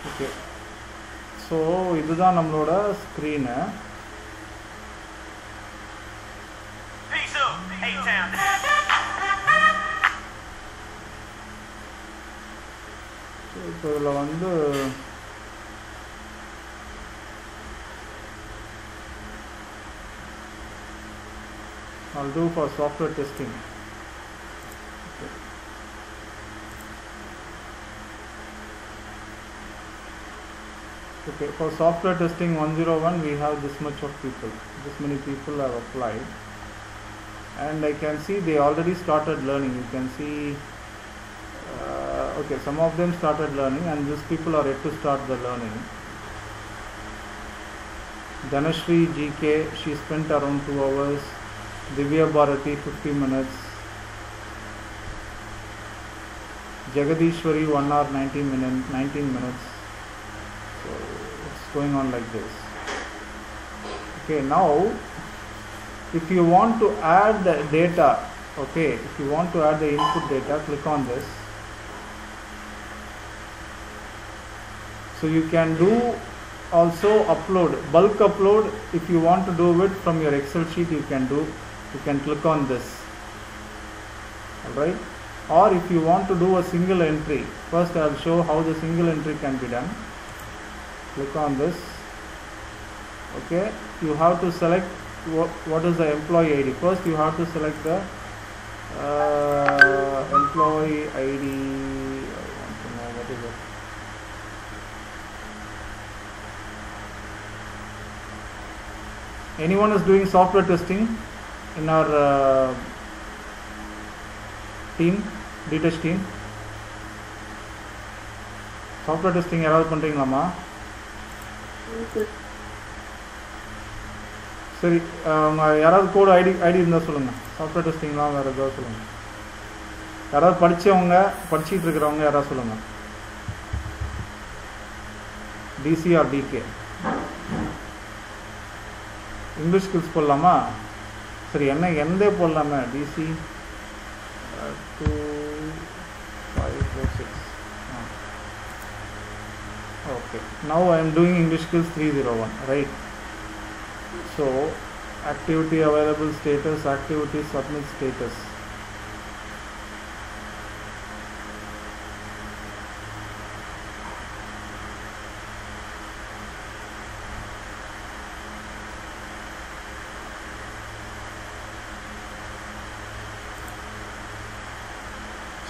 Okay, so இதுதான் நம்மளோட screen. இப்போ இதில் வந்து I'll do for software testing. Okay, for software testing 101 we have this much of people, this many people have applied, and I can see they already started learning. You can see okay, some of them started learning and these people are yet to start the learning. Dhanashri GK, she spent around 2 hours. Divya Bharati 50 minutes. Jagadishwari 1 hour 19 minutes. So it's going on like this. Okay, now if you want to add the data, okay, if you want to add the input data, click on this. So you can do also upload, bulk upload. If you want to do it from your Excel sheet, you can do. You can click on this. Alright, or if you want to do a single entry, first I will show how the single entry can be done. Click on this. Okay, you have to select what is the employee ID. First you have to select the employee ID. I want to know what is it. Anyone is doing software testing in our team, DTech team? Software testing யாராவது பண்றீங்களாமா? சரி, யாராவது code ID இருந்தால் சொல்லுங்கள். Software டெஸ்டிங்லாம் வேறு ஏதாவது சொல்லுங்கள். யாராவது படிச்சுட்டு இருக்கிறவங்க யாராவது சொல்லுங்கள். DC or DK. English skills போடலாமா? சரி, எந்த போடலாமே? DC 2 5 4 6. Okay, now I am doing English skills 301, right? So activity available status, activity submit status.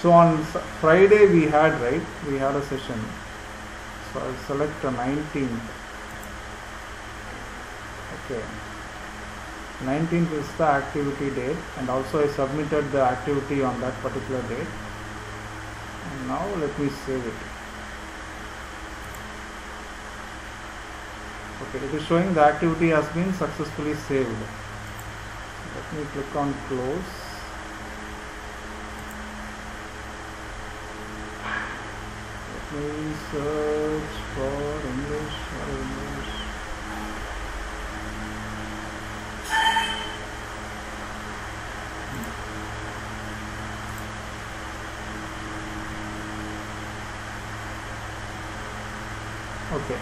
So on Friday we had a session. So I'll select the 19th. Okay, 19th is the activity date, and also I submitted the activity on that particular date. And now let me save it. Okay, it is showing the activity has been successfully saved. Let me click on close. Let me search for English or English. Okay,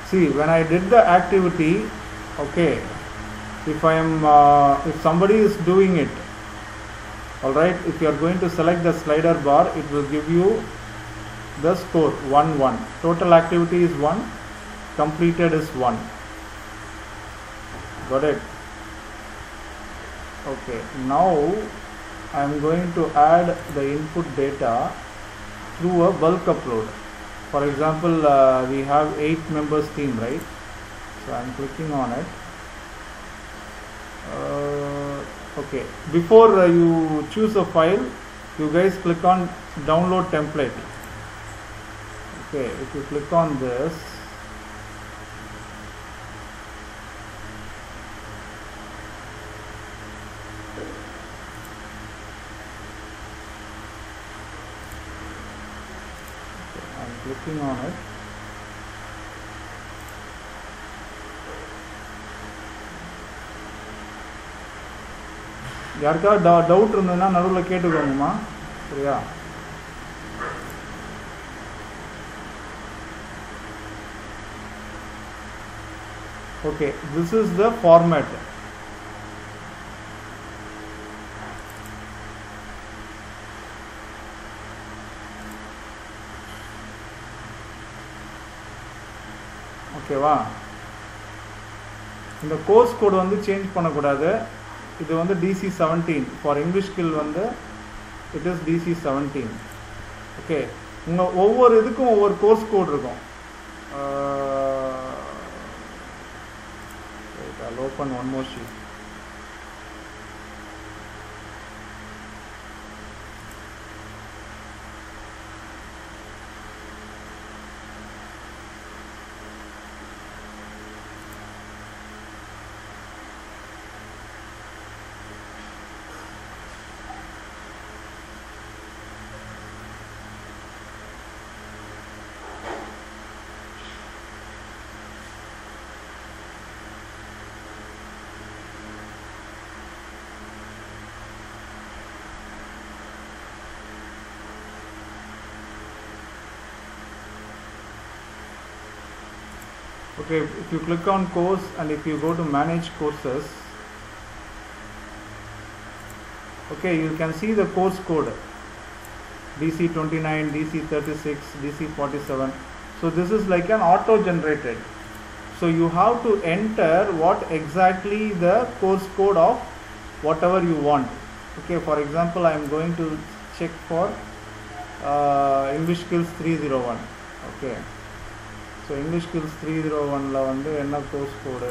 see, when I did the activity, okay, if somebody is doing it, all right, if you are going to select the slider bar, it will give you the score 1-1. Total activity is 1, completed is 1. Got it? Okay, now I am going to add the input data through a bulk upload. For example, we have 8 members team, right? So I am clicking on it. Okay, before you choose a file, you guys click on download template. Okay, if you click on this, okay, I'm clicking on it. யாருக்காவது doubt இருந்ததுன்னா நடுவில் கேட்டுக்கோங்கம்மா, சரியா? Okay, this is the format. Okay வா, இந்த course code வந்து change பண்ணக்கூடாது. இது வந்து DC17 ஃபார் இங்கிலீஷ் ஸ்கில் வந்து இட் இஸ் DC17. ஓகே, உங்கள் ஒவ்வொரு இதுக்கும் ஒவ்வொரு கோர்ஸ் கோட் இருக்கும். I'll open one more sheet. Okay, if you click on course and if you go to manage courses, okay, you can see the course code DC29, DC36, DC47. So this is like an auto generated. So you have to enter what exactly the course code of whatever you want. Okay, for example, I am going to check for English Skills 301. Okay, so English Skills 301 வந்து என்ன course கோடு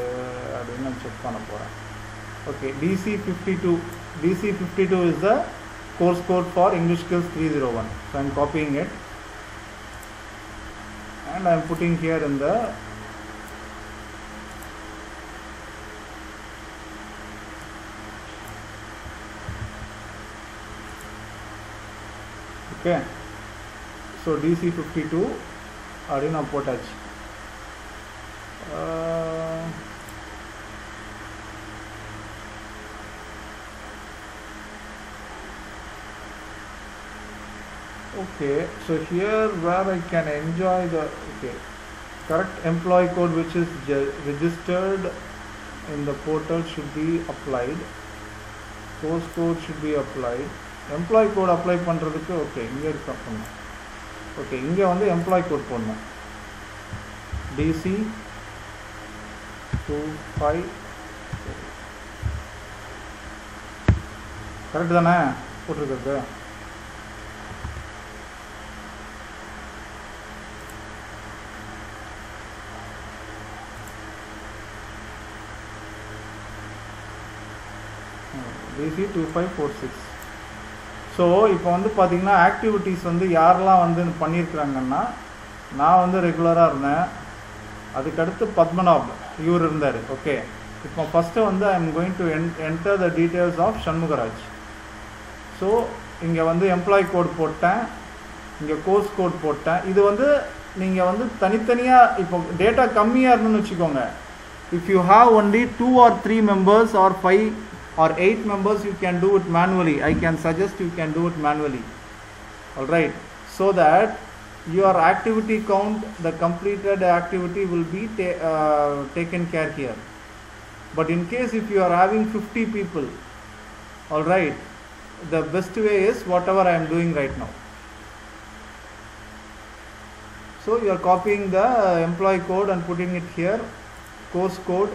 அப்படின்னு நான் check பண்ண போகிறேன். Okay, DC52 is the course code for English Skills 301. So I am copying it and I am putting here in the okay, so DC52 அப்படின்னு நான் போட்டாச்சு. Okay, so here where I can enjoy the correct employee code which is registered in the portal should be applied. Course code should be applied. Employee code apply பண்றதுக்கு okay இங்க இருக்கு பண்ணனும். Okay, இங்க வந்து employee code போடணும். DC25 correct தானே போட்டுருக்கு? DC2546. So இப்போ வந்து பார்த்தீங்கன்னா ஆக்டிவிட்டீஸ் வந்து யாரெல்லாம் வந்து பண்ணியிருக்கிறாங்கன்னா, நான் வந்து ரெகுலராக இருந்தேன், அதுக்கடுத்து பத்மநாப் இவர் இருந்தார். ஓகே, இப்போ ஃபஸ்ட்டு வந்து I am going to enter the details of Shanmugaraj. So இங்கே வந்து எம்ப்ளாயி கோட் போட்டேன், இங்கே கோர்ஸ் கோட் போட்டேன். இது வந்து நீங்கள் வந்து தனித்தனியாக இப்போ டேட்டா கம்மியாக இருந்துன்னு வச்சுக்கோங்க. If you have only 2 or 3 members or 5 or 8 members, you can do it manually. I can suggest you can do it manually. All right, so that your activity count, the completed activity will be taken care here. But in case if you are having 50 people, all right, the best way is whatever I am doing right now. So you are copying the employee code and putting it here, course code.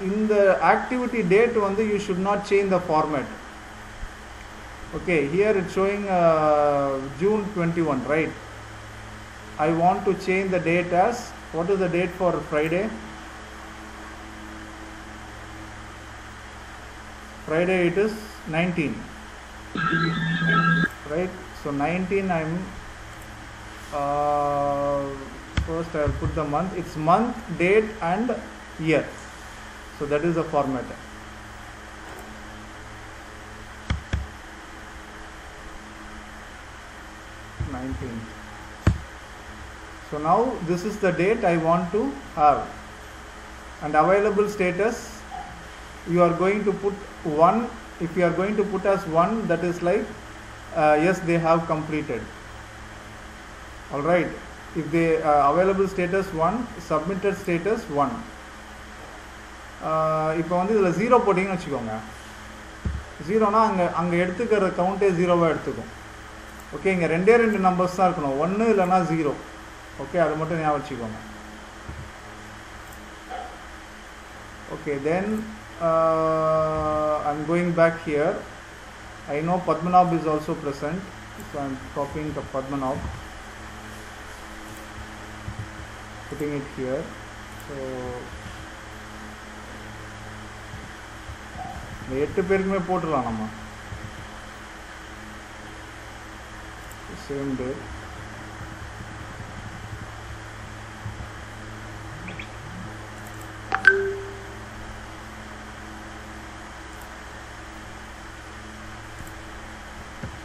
In the activity date வந்து you should not change the format. Okay, here it's showing June 21, right? I want to change the date as, what is the date for Friday? Friday it is 19, right? So 19 I'm first I will put the month. It's month, date and year. So that is the format. So now this is the date I want to have, and available status you are going to put 1. If you are going to put as 1, that is like yes, they have completed. All right, if they available status 1, submitted status 1. இப்போ வந்து இதில் 0 போட்டிங்கன்னு வச்சுக்கோங்க. 0னா அங்கே எடுத்துக்கிற கவுண்டே 0வாக எடுத்துக்கும். Okay, இங்கே 2 numbers தான் இருக்கணும், 1 இல்லைனா 0. ஓகே, அது மட்டும் ஞாபகம் வச்சுக்கோங்க. Okay, then I'm going back here. I know Padmanabh is also present, so I'm copying the Padmanabh, putting it here. So இந்த 8 பேருக்குமே போட்டுடலாம் நம்ம same day.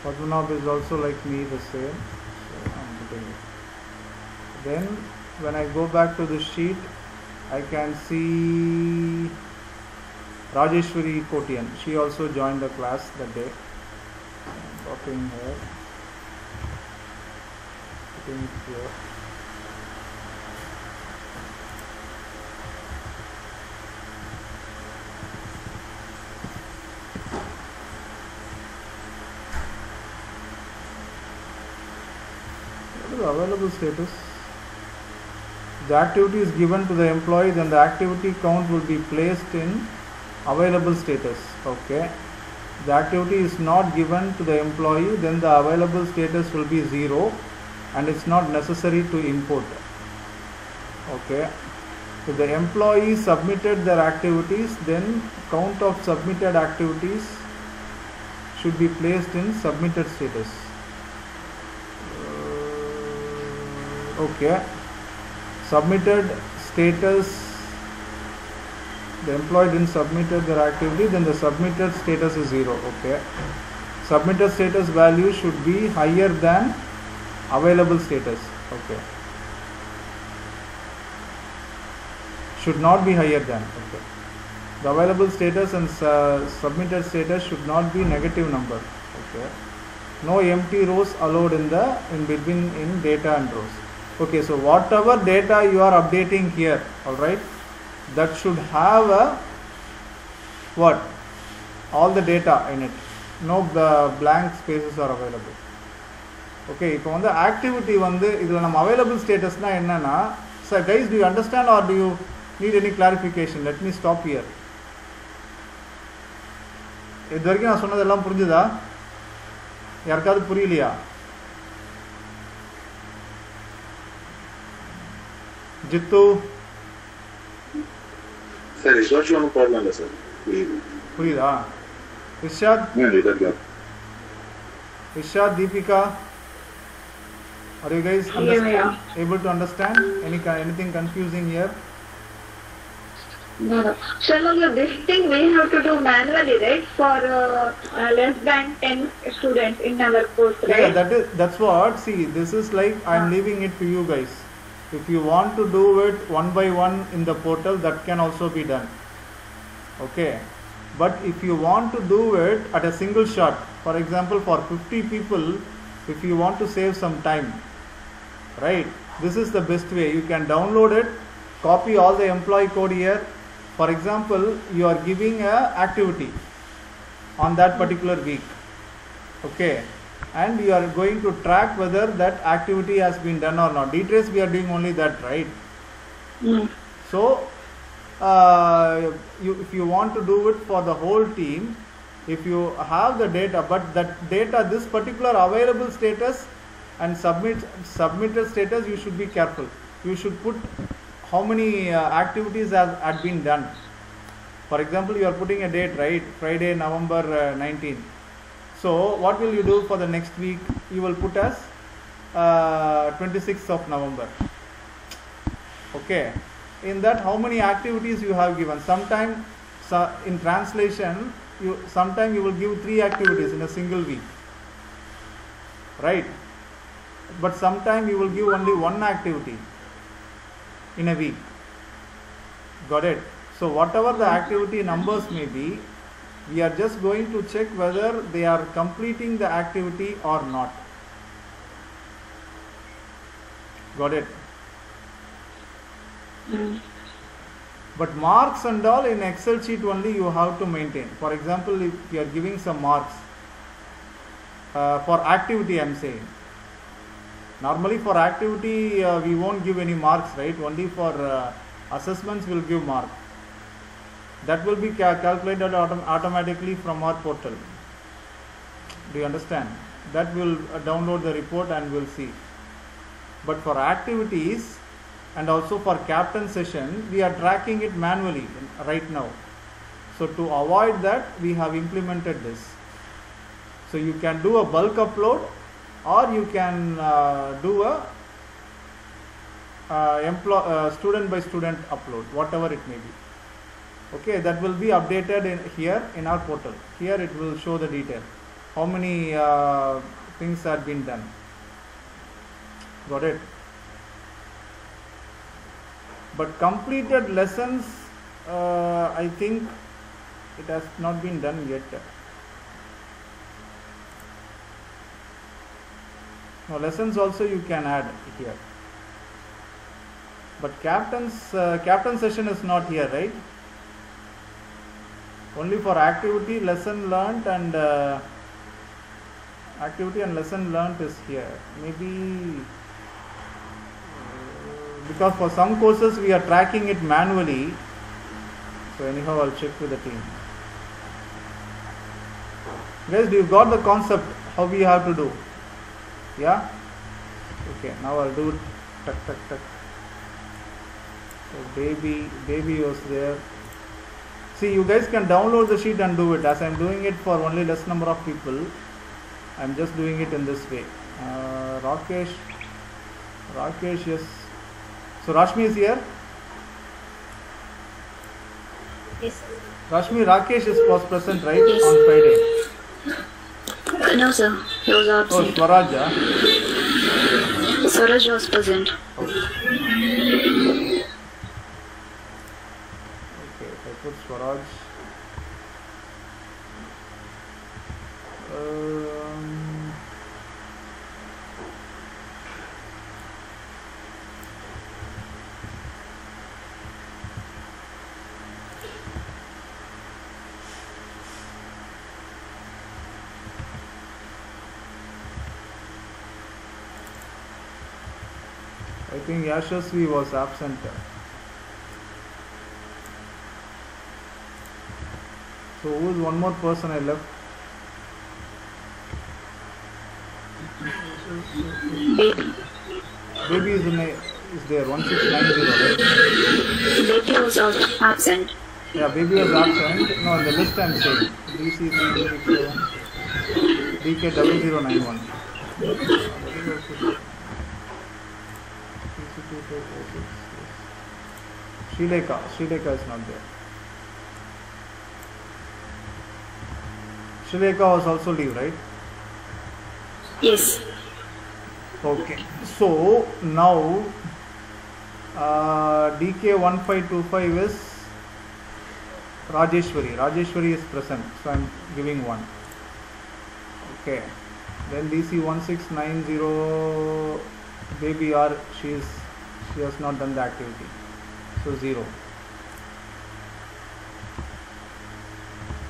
Padmanabh is also like me, the same, so I'm putting it. Then when I go back to the sheet, I can see Rajeshwari Kotian. She also joined the class that day. I'm copying her, putting it here. Available status. The activity is given to the employee, then the activity count will be placed in available status. Okay, the activity is not given to the employee, then the available status will be 0 and it's not necessary to import. Okay, if the employee submitted their activities, then count of submitted activities should be placed in submitted status. Okay, submitted status, the employee didn't submitted their activity, then the submitted status is 0. Okay, submitted status value should be higher than available status. Okay, should not be higher than. Okay, the available status and submitted status should not be negative number. Okay, no empty rows allowed in between in data and rows. Okay, so whatever data you are updating here, all right, that should have a what, all the data in it, no blank spaces are available. Okay, இப்போ வந்து activity வந்து இதில் நம்ம available status na என்னன்னா, sir guys, do you understand or do you need any clarification? Let me stop here. இது வரைக்கும் நான் சொன்னதெல்லாம் புரிஞ்சுதா? யாருக்காவது புரியலையா? Jittu? Sir, it's not one problem, sir. புரியுதா? Ishad? Ishad, Deepika? Are you guys able to understand? Anything confusing here? No. So this thing we have to do manually, right? For less than 10 students in our course, right? Yeah, that's what. See, this is like I'm leaving it to you guys. If you want to do it one by one in the portal, that can also be done. Okay, but if you want to do it at a single shot, for example for 50 people, if you want to save some time, right, this is the best way. You can download it, copy all the employee code here. For example, you are giving a activity on that particular week, okay, and you are going to track whether that activity has been done or not. Dtrace we are doing only that, right? So if you want to do it for the whole team, if you have the data, but that data, this particular available status and submitted status, you should be careful. You should put how many activities had been done. For example, you are putting a date, right? Friday, November 19. So what will you do for the next week? You will put as 26th of November. Okay, in that how many activities you have given? Sometime in translation, sometime you will give 3 activities in a single week, right? But sometime you will give only 1 activity in a week. Got it? So whatever the activity numbers may be, we are just going to check whether they are completing the activity or not. Got it? But marks and all in Excel sheet only you have to maintain. For example, if you are giving some marks for activity, I am saying. Normally for activity we won't give any marks, right? Only for assessments we will give mark. That will be calculated automatically from our portal. Do you understand? That will download the report and we'll see. But for activities and also for captain session, we are tracking it manually right now. So to avoid that, we have implemented this. So you can do a bulk upload, or you can do a student by student upload, whatever it may be. Okay, that will be updated here in our portal. Here it will show the detail, how many things are being done. Got it? But completed lessons, I think it has not been done yet. Now lessons also you can add here. But captain session is not here, right? Only for activity, lesson learnt, and lesson learnt is here. Maybe because for some courses we are tracking it manually. So anyhow, I'll check with the team. Guys, do you got the concept how we have to do? Yeah? Okay, now I'll do it. Tuck, tuck, tuck. So baby was there. See, you guys can download the sheet and do it. As I'm doing it for only less number of people, I'm just doing it in this way. Rakesh, yes. So Rashmi is here? Yes. Rashmi, Rakesh was present, right? Yes. On Friday. No, sir. He was Oh, absent. Swaraj. Swaraj was present. Okay, if I put Swaraj. I think Yashasvi was absent. So who is one more person I left? Baby. Baby is there, 1690, right? Baby was also absent. Yeah, baby was absent. No, the list I'm saying. DC 367 DK 0091. Srileka is not there. Srileka was also leave, right? Yes. Okay. So now DK 1525 is Rajeshwari. Rajeshwari is present, so I'm giving 1. Okay. Then DC 1690 baby R, she has not done the activity, so 0.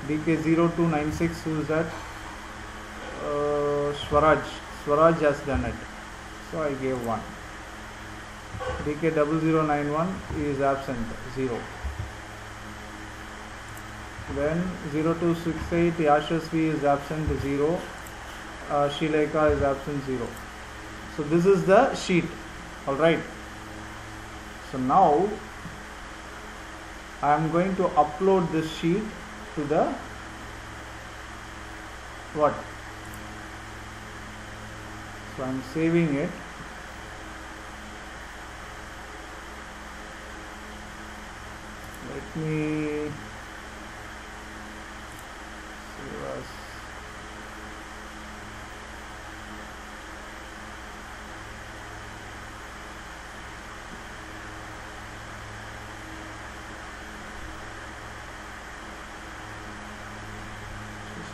DK 0296, who is that? Swaraj has done it, so I gave 1. DK 0091 is absent, 0. Then 0268 Yashasvi is absent, 0. Shileka is absent, 0. So this is the sheet. Alright. So now I am going to upload this sheet to the what? So I am saving it. Let me save as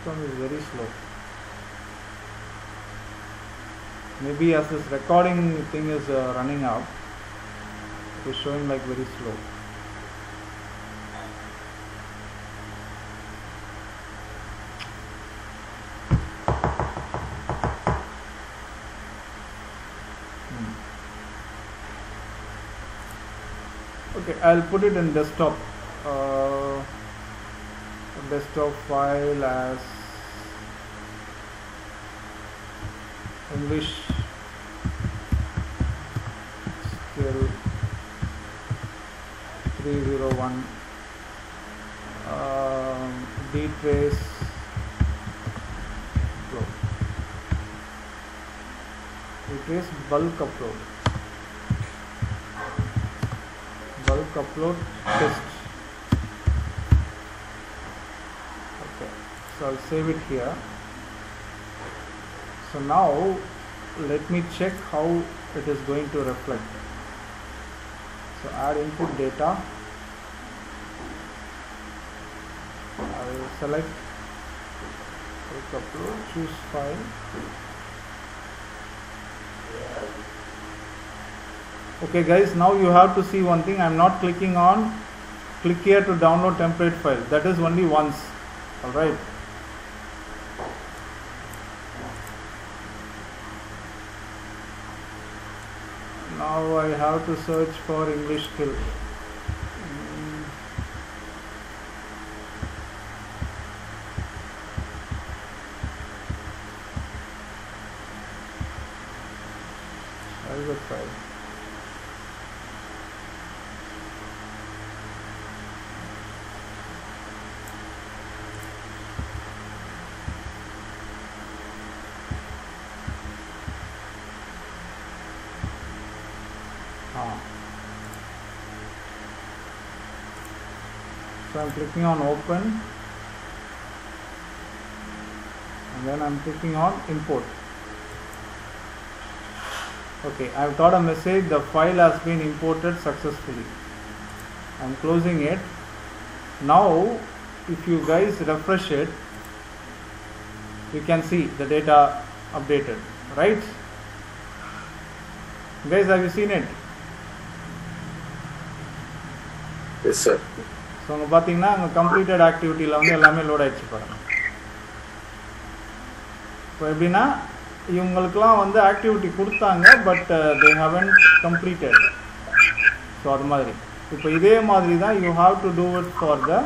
system is very slow. Maybe as this recording thing is running out, it is showing like very slow. Okay, I'll put it in desktop. Desktop file as English skill 301 dtrace upload. Dtrace bulk upload. Bulk upload test. Okay, so I'll save it here. So now let me check how it is going to reflect. So add input data. I will select bulk upload, choose file. Okay guys, now you have to see one thing. I am not clicking on click here to download template file. That is only once. Alright. Now I have to search for English skill. Private file. So I'm clicking on open and then I'm clicking on import. Okay, I've got a message, the file has been imported successfully. I'm closing it. Now if you guys refresh it, you can see the data updated, right? Guys, have you seen it? Yes, sir. So அங்கே பார்த்தீங்கன்னா அங்கே completed ஆக்டிவிட்டியில் வந்து எல்லாமே load ஆகிடுச்சு பாருங்கள். இப்போ எப்படின்னா இவங்களுக்குலாம் வந்து ஆக்டிவிட்டி கொடுத்தாங்க, but they haven't completed. So அது மாதிரி இப்போ இதே மாதிரி தான் you have to do it for the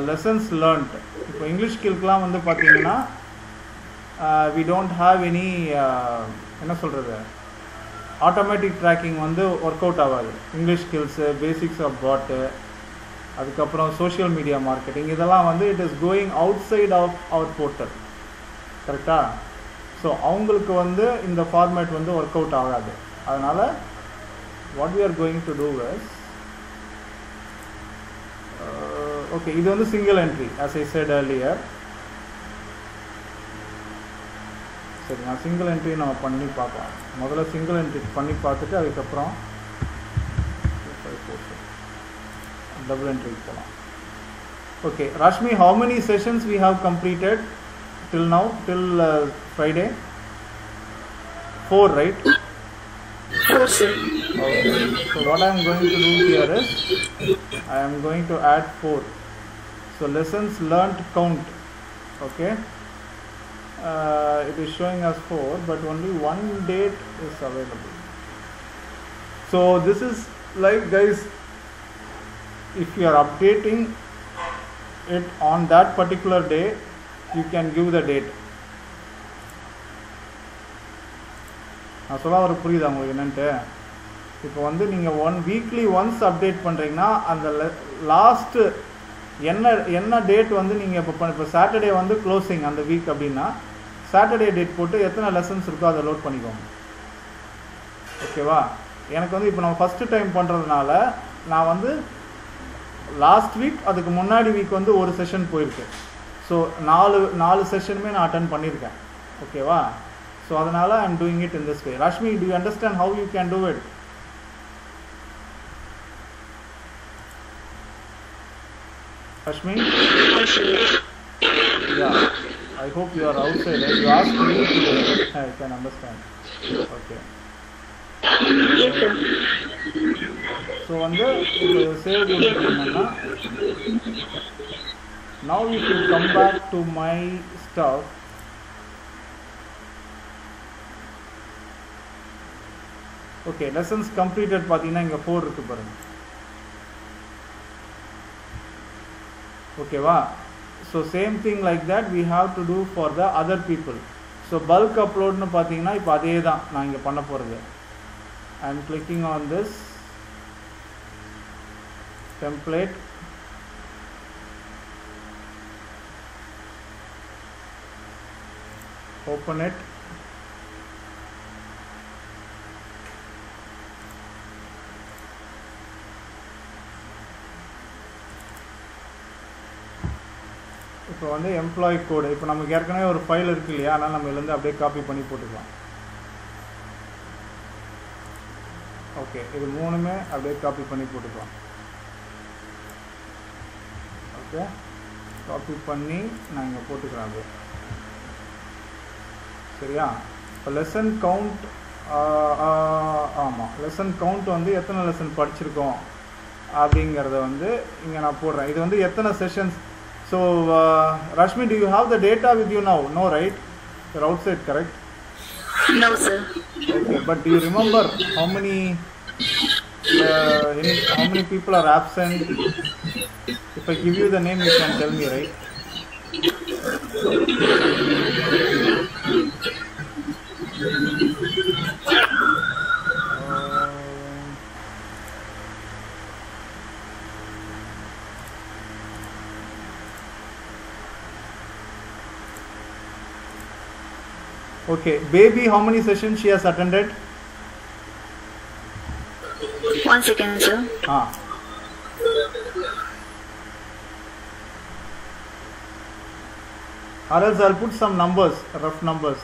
lessons learnt. இப்போ இங்கிலீஷ் ஸ்கில்க்கெலாம் வந்து பார்த்தீங்கன்னா வி டோன்ட் ஹாவ் எனி என்ன சொல்கிறது, ஆட்டோமேட்டிக் ட்ராக்கிங் வந்து ஒர்க் அவுட் ஆகாது. இங்கிலீஷ் ஸ்கில்ஸு, பேசிக்ஸ் ஆஃப் பாட்டு, அதுக்கப்புறம் சோஷியல் மீடியா மார்க்கெட்டிங், இதெல்லாம் வந்து it is going outside of our portal. கரெக்டாக? ஸோ அவங்களுக்கு வந்து இந்த ஃபார்மேட் வந்து ஒர்க் அவுட் ஆகாது. அதனால் what we are going to do is, okay, இது வந்து single entry as I said earlier. சரி, நான் சிங்கிள் என்ட்ரி நம்ம பண்ணி பார்க்கலாம். முதல்ல சிங்கிள் என்ட்ரி பண்ணி பார்த்துட்டு அதுக்கப்புறம் டபுள் என்ட்ரிக்கு போகலாம். Okay Rashmi, how many sessions we have completed till now, till Friday? 4, right? 4, sir. Okay. So what I am going to do here is I am going to add 4. So lessons learnt count. Okay. It is showing us 4, but only one date is available. So this is like, guys, if you are updating it on that particular day, you can give the date. நான் சொல்ல வர புரியுதா உங்களுக்கு என்னன்ட்டு? இப்போ வந்து நீங்கள் weekly once update பண்ணுறீங்கன்னா அந்த லாஸ்ட்டு என்ன டேட் வந்து நீங்கள் இப்போ சாட்டர்டே வந்து க்ளோசிங் அந்த வீக் அப்படின்னா சாட்டர்டே டேட் போட்டு எத்தனை லெசன்ஸ் இருக்கோ அதை லோட் பண்ணிக்கோங்க. ஓகேவா? எனக்கு வந்து இப்போ நம்ம ஃபஸ்ட்டு டைம் பண்ணுறதுனால நான் வந்து லாஸ்ட் வீக் அதுக்கு முன்னாடி வீக் வந்து ஒரு செஷன் போயிருக்கு. ஸோ நாலு செஷனுமே நான் அட்டன் பண்ணியிருக்கேன். ஓகேவா? ஸோ அதனால் I am doing it in this way. Rashmi, do you understand how you can do it? Rashmi? Yeah, I hope you are outside. You asked me to do it. I can understand. Okay. Yes, sir. So வந்து save கொடுத்தீங்கன்னா, now if you come back to my stuff, okay lessons completed பார்த்தீங்கன்னா இங்கே 4 இருக்குது பாருங்கள். ஓகேவா? So same thing like that we have to do for the other people. So bulk அப்லோட்னு பார்த்தீங்கன்னா இப்போ அதே தான் நான் இங்கே பண்ண போகிறது. I am clicking on this template. Open it. இப்போ வந்து எம்ப்ளாயி கோடு இப்போ நமக்கு ஏற்கனவே ஒரு ஃபைல் இருக்கு இல்லையா, அதனால் நம்ம இதுலேருந்து அப்படியே காப்பி பண்ணி போட்டுக்கலாம். ஓகே இது மூணுமே அப்படியே காப்பி பண்ணி போட்டுக்கலாம். ஓகே காப்பி பண்ணி நான் இங்கே போட்டுக்கிறேன் அப்படியே. சரியா? இப்போ லெசன் கவுண்ட் ஆமாம் லெசன் கவுண்ட் வந்து எத்தனை லெசன் படிச்சிருக்கோம் அப்படிங்கிறத வந்து இங்கே நான் போடுறேன். இது வந்து எத்தனை sessions. So Rashmi, do you have the data with you now? No, right? You're outside, correct? No, sir. Okay, but do you remember how many people are absent? If I give you the name, you can tell me, right? Okay, baby, how many sessions she has attended? 1 second, sir. Or else I'll put some numbers, rough numbers.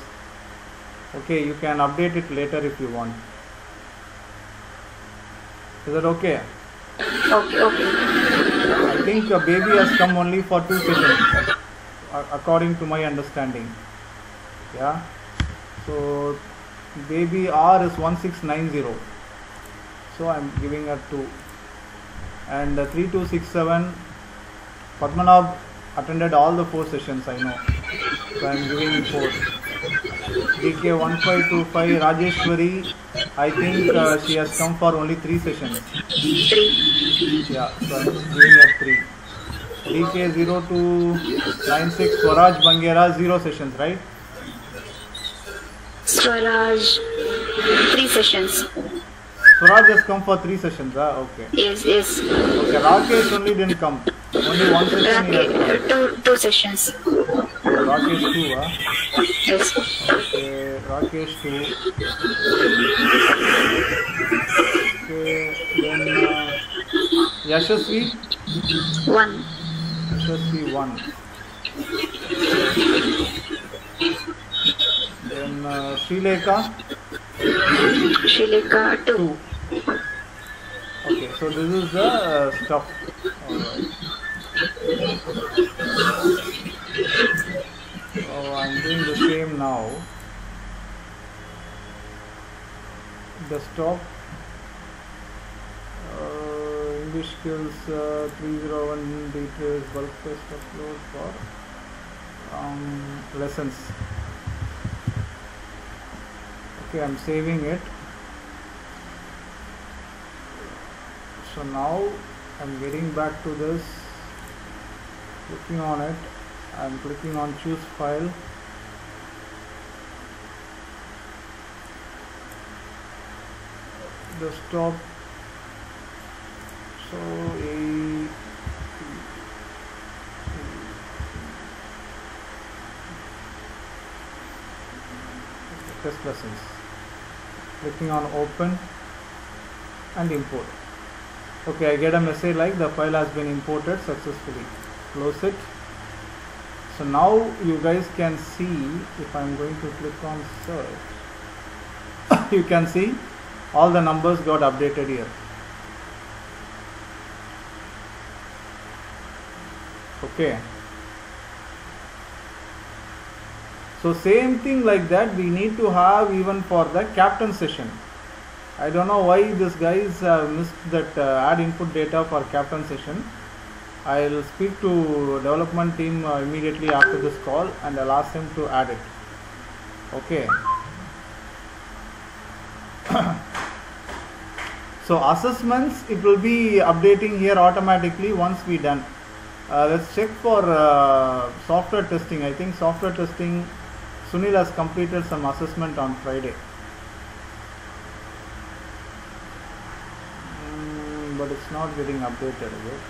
Okay, you can update it later if you want. Is that okay? Okay. I think a baby has come only for 2 sessions, according to my understanding. Yeah. So baby R is 1690. So I'm giving her 2. And 3267, Padmanabh attended all the 4 sessions, I know. So I'm giving 4. DK 1525, Rajeshwari, I think she has come for only 3 sessions. 3. Yeah, so I'm giving her 3. DK 0296, Swaraj Bangera, 0 sessions, right? Swaraj, 3 sessions. Swaraj has come for 3 sessions, okay. Yes. Okay, Rakesh only didn't come. Only 1 session he has come. 2 sessions. Rakesh 2, Yes. Okay, Rakesh 2. Okay, then Yashasvi? 1. Yashasvi 1. Then Srilekha? Srilekha 2. Okay, so this is the stuff. Alright. So I'm doing the same now. Desktop. English skills 301 details bulk test upload for lessons. Okay, I'm saving it. So now I'm getting back to this, clicking on it. I'm clicking on choose file. Desktop. So test lessons. Clicking on open and import. Okay, I get a message like the file has been imported successfully. Close it. So now you guys can see, if I'm going to click on search, you can see all the numbers got updated here. Okay. So same thing like that we need to have even for the captain session. I don't know why this guys missed that add input data for captain session. I'll speak to development team immediately after this call and I'll ask them to add it. Okay. So assessments, it will be updating here automatically once we done. Let's check for software testing. I think software testing, Sunil has completed some assessment on Friday. But it's not getting updated, is it?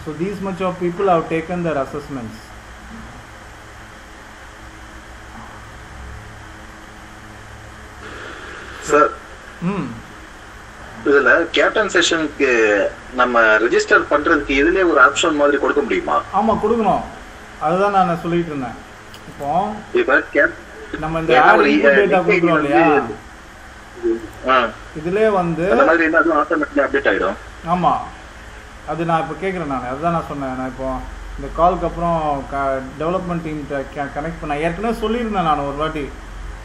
So these much of people have taken their assessments. Sir, இதுல captain செஷனுக்கு நம்ம register பண்றதுக்கு இதுலயே ஒரு option மாதிரி கொடுக்க முடியுமா? ஆமா கொடுக்கணும். அதுதான் நான் சொல்லிட்டு இருந்தேன். இப்போ நம்ம இந்த ஆட் இன்புட் டேட்டா கொடுக்கிறோம் இல்லையா? இதுலயே வந்து அந்த மாதிரி இருந்தா ஆட்டோமேட்டிக்கா அப்டேட் ஆயிடும். ஆமா. அது நான் இப்போ கேட்குறேன். அதுதான் நான் சொன்னேன். நான் இப்போ இந்த காலுக்கு அப்புறம் டெவலப்மெண்ட் டீம்கிட்ட கனெக்ட் பண்ண ஏற்கனவே சொல்லியிருந்தேன் நான் ஒரு வாட்டி.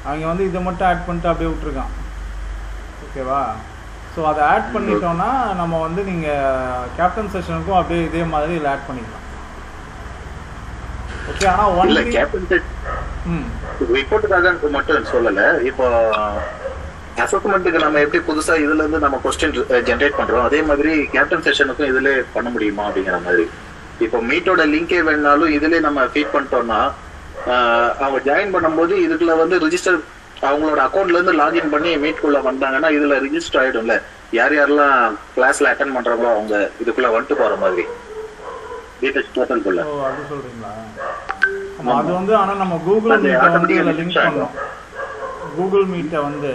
அவங்க வந்து இதை மட்டும் ஆட் பண்ணிட்டு அப்படியே விட்டுருக்கான். ஓகேவா? ஸோ அதை ஆட் பண்ணிட்டோன்னா நம்ம வந்து நீங்கள் கேப்டன் செஷனுக்கும் அப்படியே இதே மாதிரி இதில் ஆட் பண்ணிக்கலாம். ஓகே. ஆனால் ஒன்லி கேப்டன் ரிப்போர்ட்டுக்காக மட்டும் சொல்லலை. இப்போ அசஸ்மெண்ட்டுக்கு நம்ம எப்படி புதுசா இதுல இருந்து நம்ம கொஸ்டின் ஜென்ரேட் பண்றோம், அதே மாதிரி கேப்டன் செஷனுக்கும் இதுல பண்ண முடியுமா அப்படிங்கிற மாதிரி. இப்போ மீட்டோட லிங்கே வேணாலும் இதுல நம்ம ஃபீட் பண்ணிட்டோம்னா அவங்க ஜாயின் பண்ணும்போது இதுக்குள்ள வந்து ரிஜிஸ்டர் அவங்களோட அக்கௌண்ட்ல இருந்து லாகின் பண்ணி மீட்குள்ள வந்தாங்கன்னா இதுல ரிஜிஸ்டர் ஆயிடும்ல. யார் யாரெல்லாம் கிளாஸ்ல அட்டென்ட் பண்றாங்களோ அவங்க இதுக்குள்ள வந்துட்டு போற மாதிரி டீடைல்ஸ் போர்ட்டலுக்குள்ள. ஓ அது சொல்றீங்களா? ஆமா அது வந்து ஆனா நம்ம கூகுள் மீட்டை வந்து இதுல லிங்க் பண்ணோம். கூகுள் மீட்டை வந்து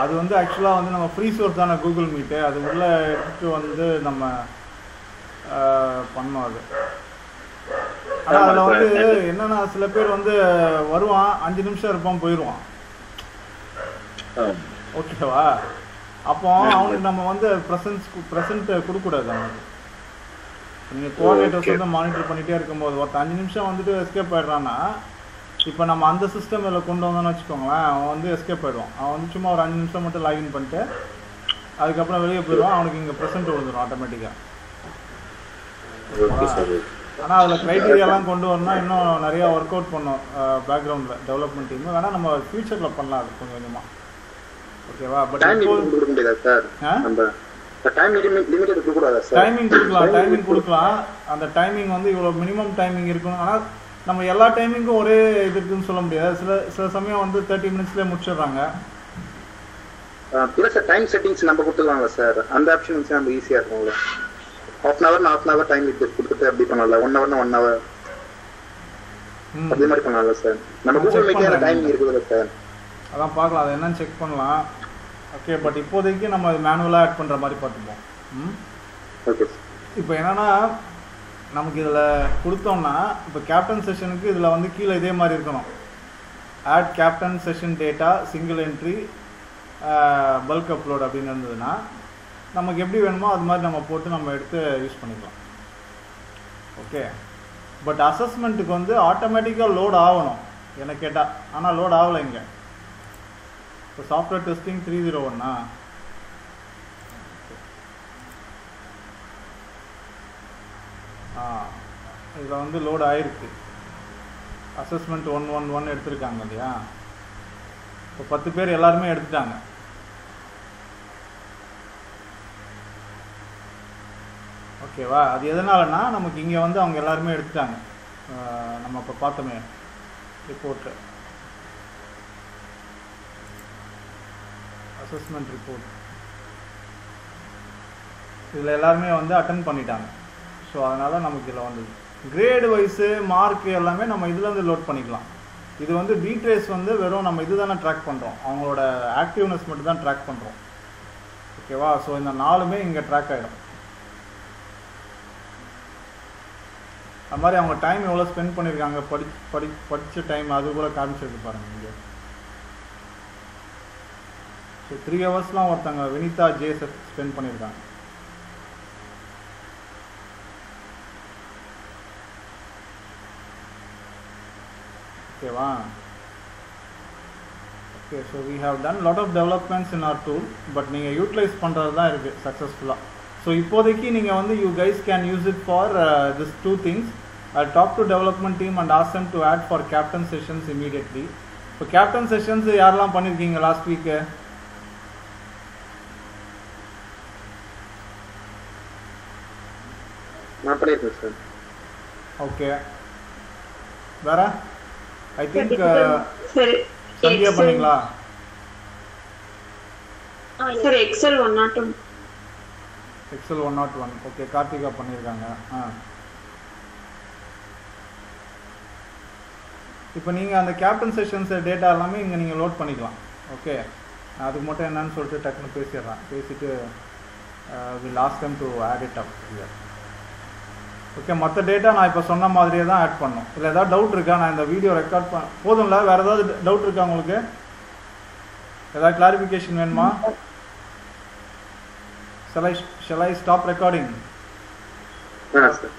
அது வந்து ஆக்சுவலாக வந்து நம்ம ஃப்ரீ சோர்ஸ் தானே கூகுள் மீட்டு. அது உள்ளே எடுத்துட்டு வந்து நம்ம பண்ணோம் அது. ஆனால் அதில் வந்து என்னென்னா சில பேர் வந்து வருவான் 5 நிமிஷம் இருப்பான் போயிடுவான். ஓகேவா? அப்போ அவனுக்கு நம்ம வந்து ப்ரெசன்ட் கொடுக்கூடாது. அவனுக்கு நீங்கள் கோஆர்டினேட்டர்ஸ் வந்து மானிட்டர் பண்ணிகிட்டே இருக்கும்போது ஒருத்தர் 5 நிமிஷம் வந்துட்டு எஸ்கேப் ஆயிடுறான்னா இப்போ நம்ம அந்த சிஸ்டம் இதில் கொண்டு வந்தோம்னு வச்சுக்கோங்களேன், அவன் வந்து எஸ்கேப் ஆகிடுவான். அவன் வந்து சும்மா ஒரு 5 நிமிஷம் மட்டும் லாகின் பண்ணிட்டு அதுக்கப்புறம் வெளியே போயிடுவான். அவனுக்கு இங்கே ப்ரெசென்ட் விழுந்துடும் ஆட்டோமேட்டிக்காக. ஆனால் அதில் க்ரைட்டீரியாலாம் கொண்டு வரணும்னா இன்னும் நிறையா ஒர்க் அவுட் பண்ணோம் பேக்ரவுண்டில் டெவலப்மெண்ட் டீம். வேணால் நம்ம ஃபியூச்சரில் பண்ணலாம் அது கொஞ்சம் கொஞ்சமாக. ஓகேவா? பட் டைமிங் கொடுக்கலாம். அந்த டைமிங் வந்து இவ்வளோ மினிமம் டைமிங் இருக்கணும். ஆனால் நம்ம எல்லா டைமிங்கும் ஒரே இது இருக்குன்னு சொல்ல முடியாது. சில சமயம் வந்து 30 மினிட்ஸ்லேயே முடிச்சிடுறாங்க. இல்லை சார், டைம் செட்டிங்ஸ் நம்ம கொடுத்துருவாங்க சார். அந்த ஆப்ஷன் வச்சு நம்ம ஈஸியாக இருக்கும்ல. ½ ஹவர் டைம் இது கொடுத்துட்டு அப்படி பண்ணல. 1 ஹவர்னா 1 ஹவர் அதே மாதிரி பண்ணலாம்ல சார். நம்ம கூகுள் மீட்ல அந்த டைமிங் இருக்குதுல்ல சார், அதான் பார்க்கலாம். அதை என்னன்னு செக் பண்ணலாம். ஓகே. பட் இப்போதைக்கு நம்ம அது மேனுவலாக ஆட் பண்ணுற மாதிரி பார்த்துப்போம். ஓகே. இப்போ என்னென்னா நமக்கு இதில் கொடுத்தோம்னா இப்போ கேப்டன் செஷனுக்கு இதில் வந்து கீழே இதே மாதிரி இருக்கணும். Add captain session data single entry bulk upload அப்படின்னு இருந்ததுன்னா நமக்கு எப்படி வேணுமோ அது மாதிரி நம்ம போட்டு நம்ம எடுத்து யூஸ் பண்ணிக்கலாம். ஓகே. பட் அசஸ்மெண்ட்டுக்கு வந்து ஆட்டோமேட்டிக்காக லோட் ஆகணும் என்ன கேட்டால். ஆனால் லோட் ஆகலை இங்கே. இப்போ சாஃப்ட்வேர் டெஸ்டிங் 301 இதில் வந்து லோட் ஆகிருக்கு. அசஸ்மெண்ட் 111 எடுத்திருக்காங்க இல்லையா? இப்போ 10 பேர் எல்லாருமே எடுத்துட்டாங்க. ஓகேவா? அது எதனாலனா நமக்கு இங்கே வந்து அவங்க எல்லாருமே எடுத்துட்டாங்க. நம்ம இப்போ பார்த்தோமே ரிப்போர்ட்டு, அசஸ்மெண்ட் ரிப்போர்ட், இதில் எல்லாருமே வந்து அட்டென்ட் பண்ணிட்டாங்க. ஸோ அதனால் நமக்கு இதில் வந்து கிரேடு வைஸு மார்க்கு எல்லாமே நம்ம இதுலேருந்து லோட் பண்ணிக்கலாம். இது வந்து டீட்ரேஸ் வந்து வெறும் நம்ம இது தானே ட்ராக் பண்ணுறோம், அவங்களோட ஆக்டிவ்னஸ் மட்டும் தான் ட்ராக் பண்ணுறோம். ஓகேவா? ஸோ இந்த 4மே இங்கே ட்ராக் ஆகிடும். அது மாதிரி அவங்க டைம் எவ்வளோ ஸ்பெண்ட் பண்ணியிருக்காங்க, படித்த டைம் அது கூட காமிச்சிருக்கு பாருங்கள் இங்கே. ஸோ 3 ஹவர்ஸ்லாம் ஒருத்தங்க வினிதா ஜே ஸ்பெண்ட் பண்ணியிருக்காங்க. ஓகேவா? Okay, so we have done lot of developments in our tool. But நீங்கள் யூட்டிலைஸ் பண்ணுறது தான் இருக்குது சக்ஸஸ்ஃபுல்லாக. ஸோ இப்போதைக்கு நீங்கள் வந்து you guys can use it for this 2 things. I'll talk to development team and ask them to add for captain sessions immediately. இப்போ captain sessions யாரெல்லாம் பண்ணியிருக்கீங்க லாஸ்ட் வீக்கு? நான் பண்ணியிருக்கேன் சார். ஓகே, வேற? ஐ திங்க் சரி சந்தியா பண்ணீங்களா? Sir Excel 101. Excel 101. Okay, Karthika பண்ணியிருக்காங்க. இப்போ நீங்கள் அந்த கேப்டன் செஷன்ஸ் டேட்டா எல்லாமே இங்கே நீங்கள் லோட் பண்ணிக்கலாம். ஓகே, அதுக்கு மட்டும் என்னன்னு சொல்லிட்டு டக்குன்னு பேசிடுறேன். பேசிட்டு will last time to add it up here. Okay, மற்ற டேட்டா நான் இப்போ சொன்ன மாதிரியே தான் ஆட் பண்ணணும். இல்லை ஏதாவது டவுட் இருக்கா? நான் இந்த வீடியோ ரெக்கார்ட் போதும்ல? வேறு ஏதாவது டவுட் இருக்கா உங்களுக்கு? ஏதாவது கிளாரிஃபிகேஷன் வேணுமா? Shall I stop recording? Sir